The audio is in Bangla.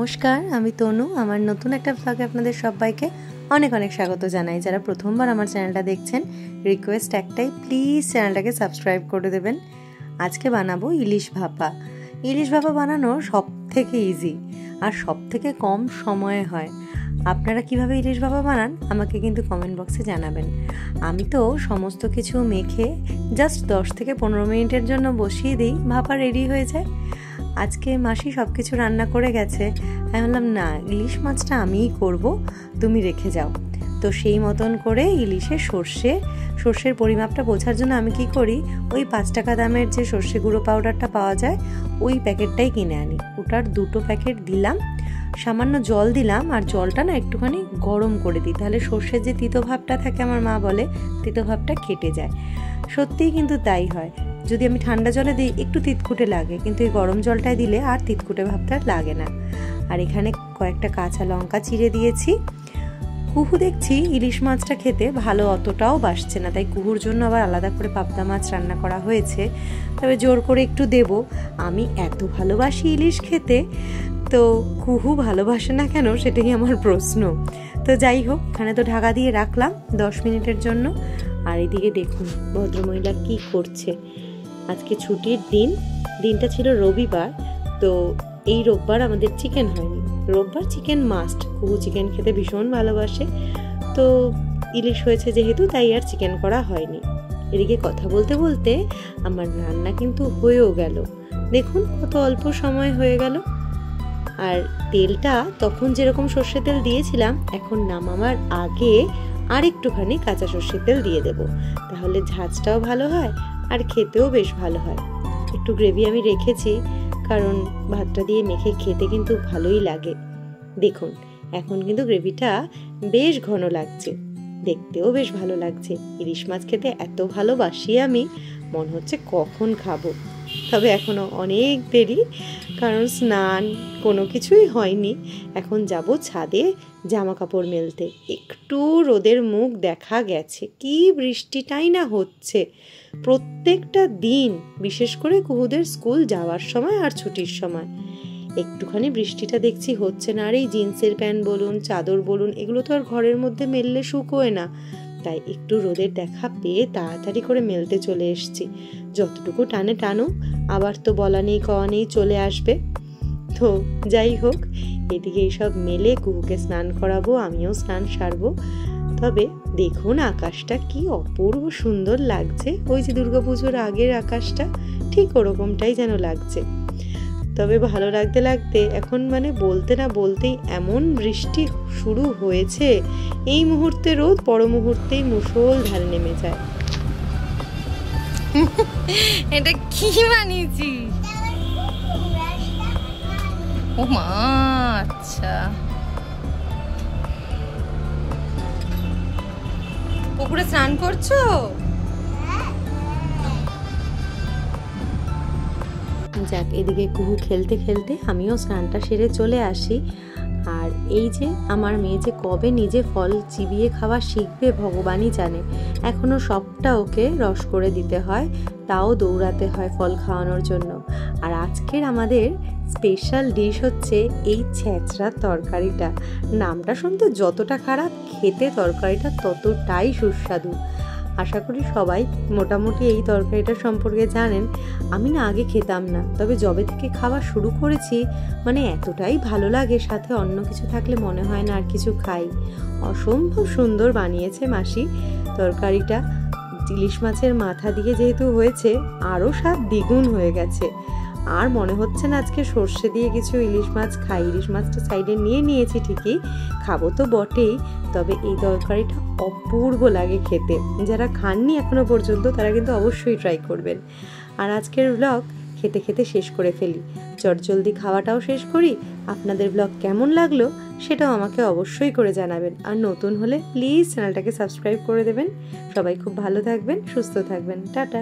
নমস্কার, আমি তনু। আমার নতুন একটা ব্লগে আপনাদের সবাইকে অনেক অনেক স্বাগত জানাই। যারা প্রথমবার আমার চ্যানেলটা দেখছেন, রিকোয়েস্ট একটাই, প্লিজ চ্যানেলটাকে সাবস্ক্রাইব করে দেবেন। আজকে বানাবো ইলিশ ভাপা। ইলিশ ভাপা বানানো সব থেকে ইজি আর সব থেকে কম সময়ে হয়। আপনারা কিভাবে ইলিশ ভাপা বানান আমাকে কিন্তু কমেন্ট বক্সে জানাবেন। আমি তো সমস্ত কিছু মেখে জাস্ট 10 থেকে 15 মিনিটের জন্য বসিয়ে দিই, ভাপা রেডি হয়ে যায়। আজকে মাসি সব কিছু রান্না করে গেছে, আমি বললাম না, ইলিশ মাছটা আমিই করব, তুমি রেখে যাও। তো সেই মতন করে ইলিশে সর্ষের পরিমাপটা বোঝার জন্য আমি কি করি, ওই 5 টাকা দামের যে সর্ষে গুঁড়ো পাউডারটা পাওয়া যায় ওই প্যাকেটটাই কিনে আনি। ওটার 2টো প্যাকেট দিলাম, সামান্য জল দিলাম, আর জলটা না একটুখানি গরম করে দিই, তাহলে সর্ষের যে তিতো ভাবটা থাকে, আমার মা বলে তিতো ভাবটা কেটে যায়। সত্যিই কিন্তু তাই হয়। যদি আমি ঠান্ডা জলে দিই একটু তিতকুটে লাগে, কিন্তু এই গরম জলটায় দিলে আর তিতকুটে ভাবটা লাগে না। আর এখানে কয়েকটা কাঁচা লঙ্কা চিড়ে দিয়েছি। কুহু দেখছি ইলিশ মাছটা খেতে ভালো অতটাও বাসছে না, তাই কুহুর জন্য আবার আলাদা করে পাবদা মাছ রান্না করা হয়েছে। তবে জোর করে একটু দেব, আমি এত ভালোবাসি ইলিশ খেতে, তো কুহু ভালোবাসে না কেন সেটাই আমার প্রশ্ন। তো যাই হোক, এখানে তো ঢাকা দিয়ে রাখলাম 10 মিনিটের জন্য। আর এদিকে দেখুন ভদ্রমহিলা কি করছে। আজকে ছুটির দিনটা ছিল রবিবার, তো এই রোববার আমাদের চিকেন হয়নি। রোববার চিকেন মাস্ট, কুহু চিকেন খেতে ভীষণ ভালোবাসে, তো ইলিশ হয়েছে যেহেতু তাই আর চিকেন করা হয়নি। এদিকে কথা বলতে বলতে আমার রান্না কিন্তু হয়েও গেল। দেখুন কত অল্প সময় হয়ে গেল। আর তেলটা তখন যেরকম সর্ষের তেল দিয়েছিলাম, এখন নামাবার আগে আর একটুখানি কাঁচা সর্ষের তেল দিয়ে দেব, তাহলে ঝাঁঝটাও ভালো হয় আর খেতেও বেশ ভালো হয়। একটু গ্রেভি আমি রেখেছি, কারণ ভাতটা দিয়ে মেখে খেতে কিন্তু ভালোই লাগে। দেখুন এখন কিন্তু গ্রেভিটা বেশ ঘন লাগছে, দেখতেও বেশ ভালো লাগছে। ইলিশ মাছ খেতে এত ভালোবাসি আমি, মনে হচ্ছে কখন খাবো। তবে এখনো অনেক দেরি, কারণ স্নান কোনো কিছুই হয়নি। এখন যাব ছাদে জামা কাপড় মেলতে। একটু রোদের মুখ দেখা গেছে, কি বৃষ্টিটাই না হচ্ছে প্রত্যেকটা দিন, বিশেষ করে কুহুদের স্কুল যাওয়ার সময় আর ছুটির সময়। একটুখানি বৃষ্টিটা দেখছি হচ্ছে না। আর এই জিন্সের প্যান্ট বলুন, চাদর বলুন, এগুলো তো আর ঘরের মধ্যে মেললে শুকোয় না, তাই একটু রোদের দেখা পেয়ে তাড়াতাড়ি করে মেলতে চলে এসেছি। যতটুকু টানে টানুক, আবার তো বলা নেই কওয়া নেই, চলে আসবে। তো যাই হোক, এদিকে এইসব মেলে কুহুকে স্নান করাবো, আমিও স্নান সারবো। তবে দেখুন আকাশটা কি অপূর্ব সুন্দর লাগছে। ওই যে দুর্গাপুজোর আগের আকাশটা, ঠিক ওরকমটাই যেন লাগছে। তবে ভালো লাগতে লাগতে এখন বলতে না বলতেই এমন বৃষ্টি শুরু হয়েছে, এই মুহূর্তে রোদ, পর মুহূর্তেই মুষলধারে নেমে যায়। এটা কি বানিয়েছি? ও মা, আচ্ছা। পুকুরে স্নান করছো? যাক, এদিকে কুহু খেলতে খেলতে আমিও স্নানটা সেরে চলে আসি। আর এই যে আমার মেয়ে যে কবে নিজে ফল চিবিয়ে খাওয়া শিখবে ভগবানই জানে। এখনো সবটা ওকে রস করে দিতে হয়, তাও দৌড়াতে হয় ফল খাওয়ানোর জন্য। আর আজকের আমাদের স্পেশাল ডিশ হচ্ছে এই ছেঁচড়ার তরকারিটা। নামটা শুনতে যতটা খারাপ, খেতে তরকারিটা ততটাই সুস্বাদু। আশা করি সবাই মোটামুটি এই তরকারিটা সম্পর্কে জানেন। আমি না আগে খেতাম না, তবে যবে থেকে খাওয়া শুরু করেছি, এতটাই ভালো লাগে, সাথে অন্য কিছু থাকলে মনে হয় না আর কিছু খাই। অসম্ভব সুন্দর বানিয়েছে মাসি তরকারিটা। ইলিশ মাছের মাথা দিয়ে যেহেতু হয়েছে, আরও স্বাদ দ্বিগুণ হয়ে গেছে। আর মনে হচ্ছে না আজকে সর্ষে দিয়ে কিছু ইলিশ মাছ খাই। ইলিশ মাছটা সাইডে নিয়ে নিয়েছি ঠিকই, খাবো তো বটেই, তবে এই তরকারিটা অপূর্ব লাগে খেতে। যারা খাননি এখনো পর্যন্ত তারা কিন্তু অবশ্যই ট্রাই করবেন। আর আজকের ব্লগ খেতে খেতে শেষ করে ফেলি, চটজলদি খাওয়াটাও শেষ করি। আপনাদের ব্লগ কেমন লাগলো সেটাও আমাকে অবশ্যই করে জানাবেন। আর নতুন হলে প্লিজ চ্যানেলটাকে সাবস্ক্রাইব করে দেবেন। সবাই খুব ভালো থাকবেন, সুস্থ থাকবেন, টাটা।